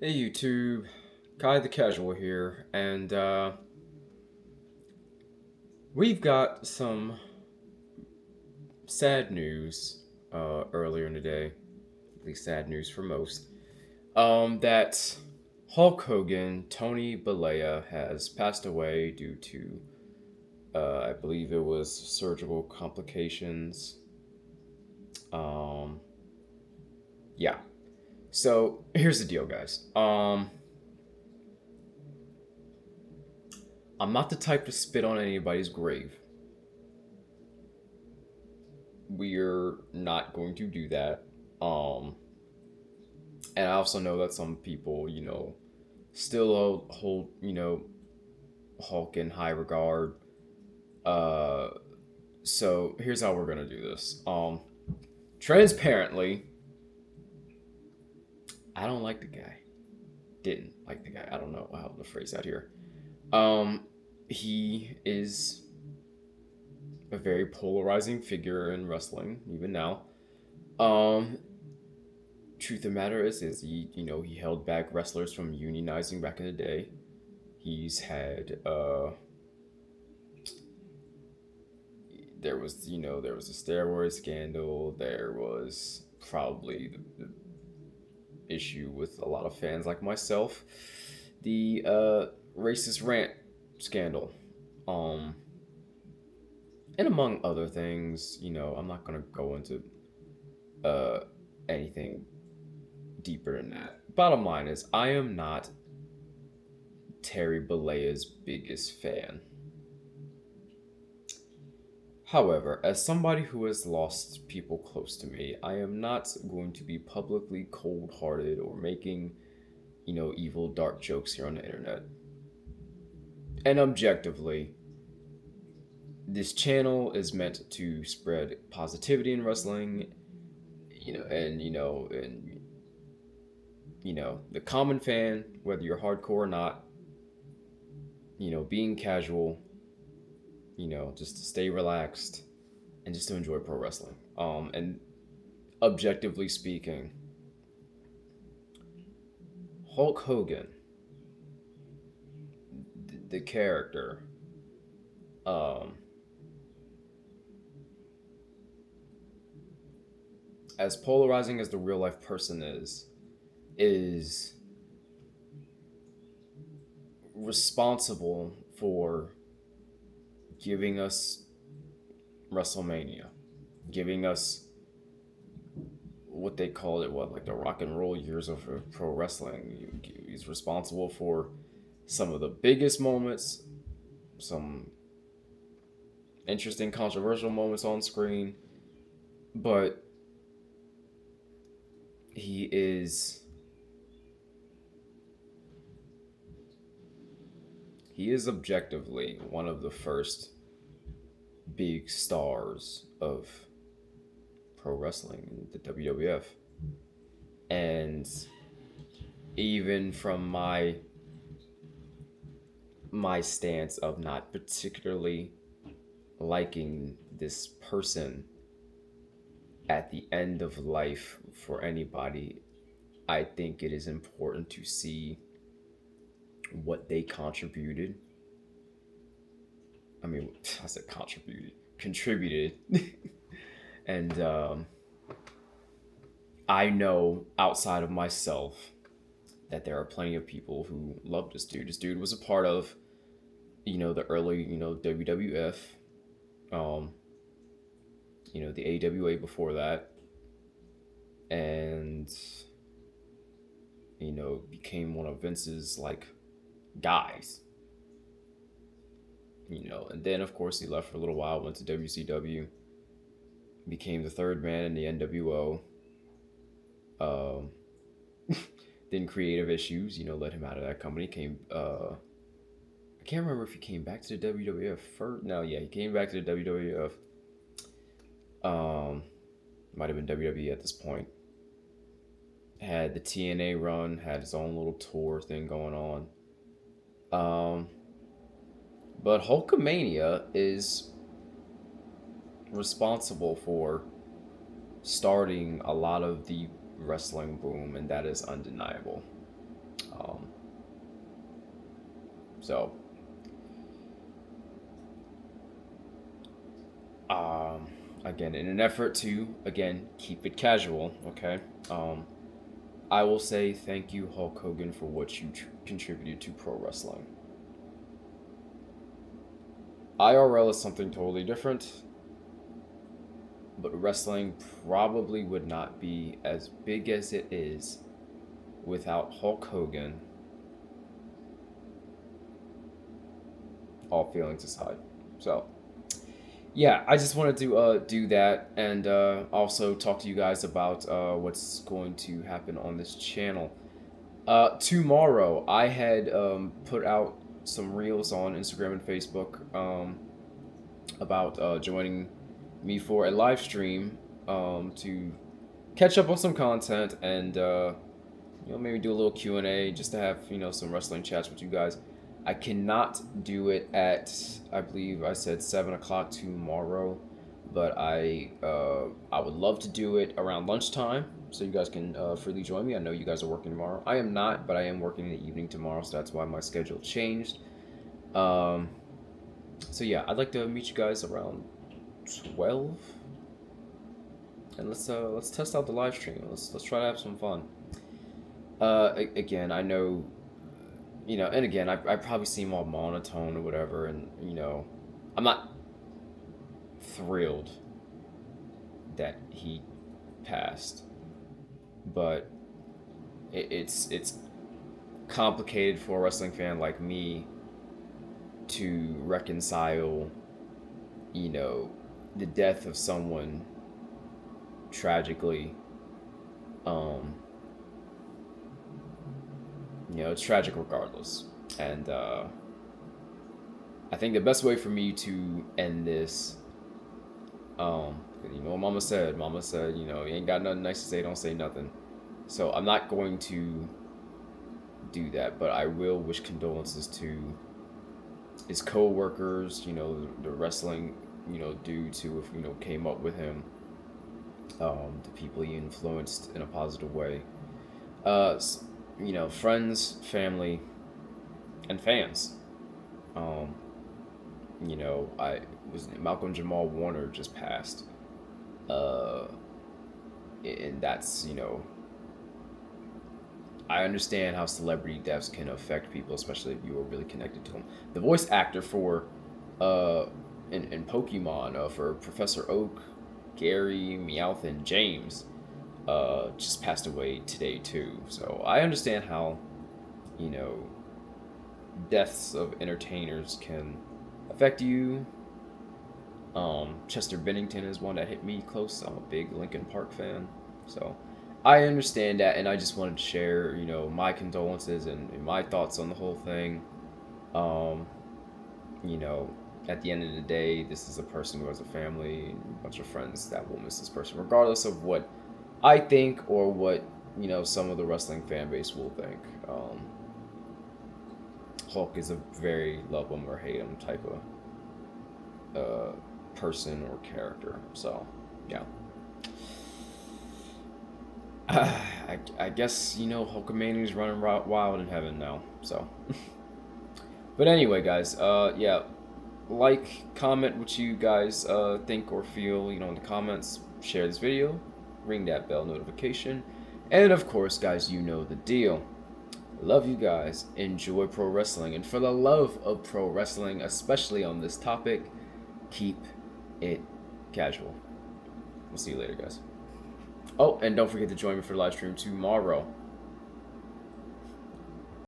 Hey YouTube, Kai the Casual here, and we've got some sad news earlier in the day, at least sad news for most, that Hulk Hogan, Tony Bollea, has passed away due to, I believe it was surgical complications. Um, yeah. So here's the deal, guys. I'm not the type to spit on anybody's grave. We're not going to do that. Um, and I also know that some people, still hold Hulk in high regard. Uh, so here's how we're gonna do this. Transparently, I don't like the guy. Didn't like the guy. I don't know how to phrase that here. Um, he is a very polarizing figure in wrestling, even now. Um, Truth of the matter is he held back wrestlers from unionizing back in the day. He's had there was a steroid scandal. There was probably the issue with a lot of fans like myself, the racist rant scandal, um, and among other things. I'm not gonna go into uh anything deeper than that. Bottom line is, I am not Terry Bollea's biggest fan. However, as somebody who has lost people close to me, I am not going to be publicly cold hearted or making, evil, dark jokes here on the internet. And objectively, this channel is meant to spread positivity in wrestling, the common fan, whether you're hardcore or not, being casual, just to stay relaxed and just to enjoy pro wrestling. And objectively speaking, Hulk Hogan, the character, um, as polarizing as the real life person is responsible for giving us WrestleMania, giving us what they called it, like the rock and roll years of pro wrestling. He's responsible for some of the biggest moments, some interesting, controversial moments on screen, but he is objectively one of the first big stars of pro wrestling, the WWF. And even from my stance of not particularly liking this person at the end of life for anybody, I think it is important to see what they contributed. I mean, I said contributed. And I know outside of myself that there are plenty of people who love this dude. This dude was a part of, the early, WWF, um, the AWA before that, and became one of Vince's like guys. And then of course he left for a little while, went to WCW, became the third man in the NWO. Um, then creative issues, led him out of that company. I can't remember if he came back to the WWF first. No, yeah, he came back to the WWF. Um, Might have been WWE at this point. Had the TNA run, had his own little tour thing going on. Um, but Hulkamania is responsible for starting a lot of the wrestling boom, and that is undeniable. So, um, again, in an effort to, again, keep it casual, okay? I will say thank you, Hulk Hogan, for what you contributed to pro wrestling. IRL is something totally different, but wrestling probably would not be as big as it is without Hulk Hogan, all feelings aside. So, yeah, I just wanted to do that and also talk to you guys about what's going to happen on this channel. Tomorrow, I had put out some reels on Instagram and Facebook about joining me for a live stream to catch up on some content and maybe do a little Q&A just to have some wrestling chats with you guys. I cannot do it at, I believe I said 7 o'clock tomorrow, but I would love to do it around lunchtime so you guys can freely join me. I know you guys are working tomorrow. I am not, but I am working in the evening tomorrow, so that's why my schedule changed. So yeah, I'd like to meet you guys around 12, and let's test out the live stream. Let's try to have some fun. Again, I know, and again, I probably seem all monotone or whatever, and I'm not thrilled that he passed, but it's complicated for a wrestling fan like me to reconcile, the death of someone tragically. It's tragic regardless. And I think the best way for me to end this, Mama said, you ain't got nothing nice to say, don't say nothing. So I'm not going to do that, but I will wish condolences to his co-workers, the wrestling, dudes who came up with him, the people he influenced in a positive way, friends, family, and fans. I was Malcolm Jamal Warner just passed, and that's I understand how celebrity deaths can affect people, especially if you are really connected to them. The voice actor for in Pokemon for Professor Oak, Gary, Meowth, and James just passed away today too. So I understand how deaths of entertainers can affect you. Chester Bennington is one that hit me close. I'm a big Linkin Park fan, so I understand that, and I just wanted to share, my condolences and my thoughts on the whole thing. At the end of the day, this is a person who has a family and a bunch of friends that will miss this person, regardless of what I think or what, some of the wrestling fan base will think. Hulk is a very love him or hate him type of person or character. So, yeah. I guess, Hulkamania is running wild in heaven now. So, but anyway, guys, yeah, comment what you guys think or feel, in the comments. Share this video, ring that bell notification, and of course, guys, you know the deal. Love you guys. Enjoy pro wrestling, and for the love of pro wrestling, especially on this topic, keep it casual. We'll see you later, guys. Oh, and don't forget to join me for the live stream tomorrow.